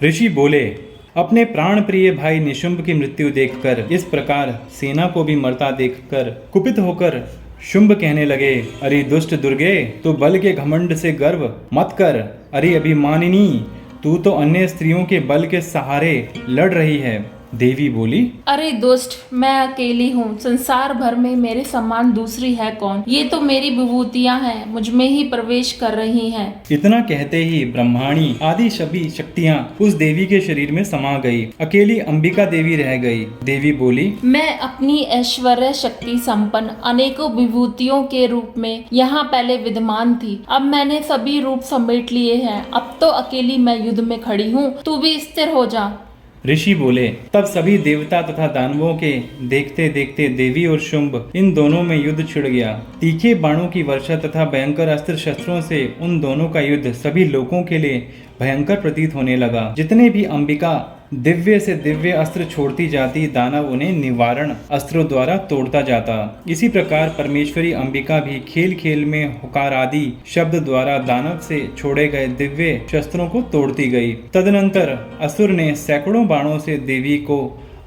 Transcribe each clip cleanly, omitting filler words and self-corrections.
ऋषि बोले, अपने प्राण प्रिय भाई निशुंभ की मृत्यु देखकर, इस प्रकार सेना को भी मरता देखकर कुपित होकर शुंभ कहने लगे, अरे दुष्ट दुर्गे, तो बल के घमंड से गर्व मत कर। अरे अभिमानिनी, तू तो अन्य स्त्रियों के बल के सहारे लड़ रही है। देवी बोली, अरे दुष्ट, मैं अकेली हूँ, संसार भर में मेरे समान दूसरी है कौन। ये तो मेरी विभूतियाँ हैं, मुझ में ही प्रवेश कर रही हैं। इतना कहते ही ब्रह्माणी आदि सभी शक्तियाँ उस देवी के शरीर में समा गई। अकेली अंबिका देवी रह गई। देवी बोली, मैं अपनी ऐश्वर्य शक्ति संपन्न अनेकों विभूतियों के रूप में यहाँ पहले विद्यमान थी। अब मैंने सभी रूप समेट लिए हैं। अब तो अकेली मैं युद्ध में खड़ी हूँ, तू भी स्थिर हो जा। ऋषि बोले, तब सभी देवता तथा दानवों के देखते देखते देवी और शुंभ इन दोनों में युद्ध छिड़ गया। तीखे बाणों की वर्षा तथा भयंकर अस्त्र शस्त्रों से उन दोनों का युद्ध सभी लोगों के लिए भयंकर प्रतीत होने लगा। जितने भी अंबिका दिव्य से दिव्य अस्त्र छोड़ती जाती, दानव उन्हें निवारण अस्त्रों द्वारा तोड़ता जाता। इसी प्रकार परमेश्वरी अंबिका भी खेल खेल में हुकार आदि शब्द द्वारा दानव से छोड़े गए दिव्य शस्त्रों को तोड़ती गई। तदनंतर असुर ने सैकड़ों बाणों से देवी को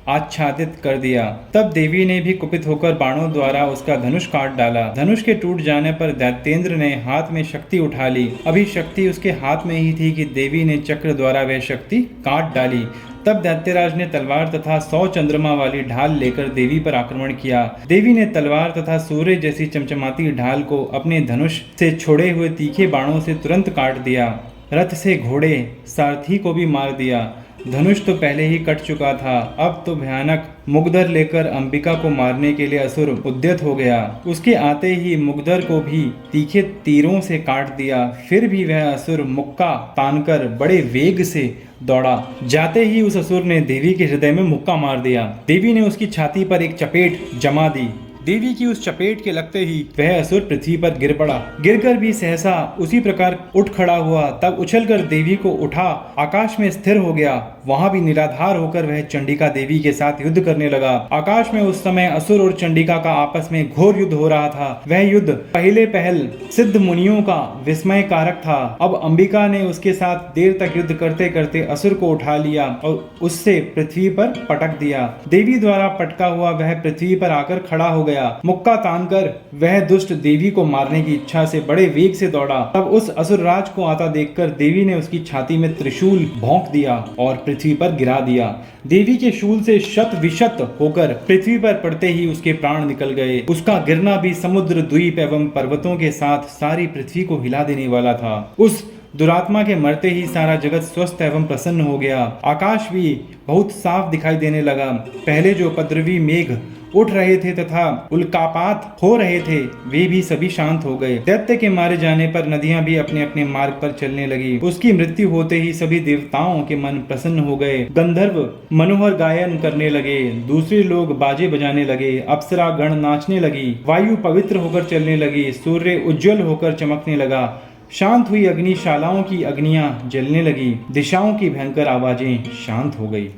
आच्छादित कर दिया। तब देवी ने भी कुपित होकर बाणों द्वारा उसका धनुष काट डाला। धनुष के टूट जाने पर दैत्येंद्र ने हाथ में शक्ति उठा ली। अभी शक्ति उसके हाथ में ही थी कि देवी ने चक्र द्वारा वह शक्ति काट डाली। तब दैत्यराज ने तलवार तथा 100 चंद्रमा वाली ढाल लेकर देवी पर आक्रमण किया। देवी ने तलवार तथा सूर्य जैसी चमचमाती ढाल को अपने धनुष से छोड़े हुए तीखे बाणों से तुरंत काट दिया। रथ से घोड़े सारथी को भी मार दिया। धनुष तो पहले ही कट चुका था, अब तो भयानक मुगधर लेकर अंबिका को मारने के लिए असुर उद्यत हो गया। उसके आते ही मुगधर को भी तीखे तीरों से काट दिया। फिर भी वह असुर मुक्का तानकर बड़े वेग से दौड़ा। जाते ही उस असुर ने देवी के हृदय में मुक्का मार दिया। देवी ने उसकी छाती पर एक चपेट जमा दी। देवी की उस चपेट के लगते ही वह असुर पृथ्वी पर गिर पड़ा। गिरकर भी सहसा उसी प्रकार उठ खड़ा हुआ। तब उछलकर देवी को उठा आकाश में स्थिर हो गया। वहां भी निराधार होकर वह चंडिका देवी के साथ युद्ध करने लगा। आकाश में उस समय असुर और चंडिका का आपस में घोर युद्ध हो रहा था। वह युद्ध पहले पहल सिद्ध मुनियों का विस्मय कारक था। अब अंबिका ने उसके साथ देर तक युद्ध करते करते असुर को उठा लिया और उससे पृथ्वी पर पटक दिया। देवी द्वारा पटका हुआ वह पृथ्वी पर आकर खड़ा हो गया। मुक्का तानकर वह दुष्ट देवी को मारने की इच्छा से बड़े वेग से दौड़ा। तब उस असुरराज को आता देखकर देवी ने उसकी छाती में त्रिशूल भोंक दिया और पृथ्वी पर गिरा दिया। देवी के शूल से शत विशत होकर पृथ्वी पर पड़ते ही उसके प्राण निकल गए। उसका गिरना भी समुद्र, द्वीप एवं पर्वतों के साथ सारी पृथ्वी को हिला देने वाला था। उस दुरात्मा के मरते ही सारा जगत स्वस्थ एवं प्रसन्न हो गया। आकाश भी बहुत साफ दिखाई देने लगा। पहले जो उपद्रवी मेघ उठ रहे थे तथा उल्कापात हो रहे थे, वे भी सभी शांत हो गए। दैत्य के मारे जाने पर नदियां भी अपने अपने मार्ग पर चलने लगी। उसकी मृत्यु होते ही सभी देवताओं के मन प्रसन्न हो गए। गंधर्व मनोहर गायन करने लगे, दूसरे लोग बाजे बजाने लगे, अप्सरा गण नाचने लगी, वायु पवित्र होकर चलने लगी, सूर्य उज्जवल होकर चमकने लगा, शांत हुई अग्निशालाओं की अग्नियां जलने लगी, दिशाओं की भयंकर आवाजें शांत हो गई।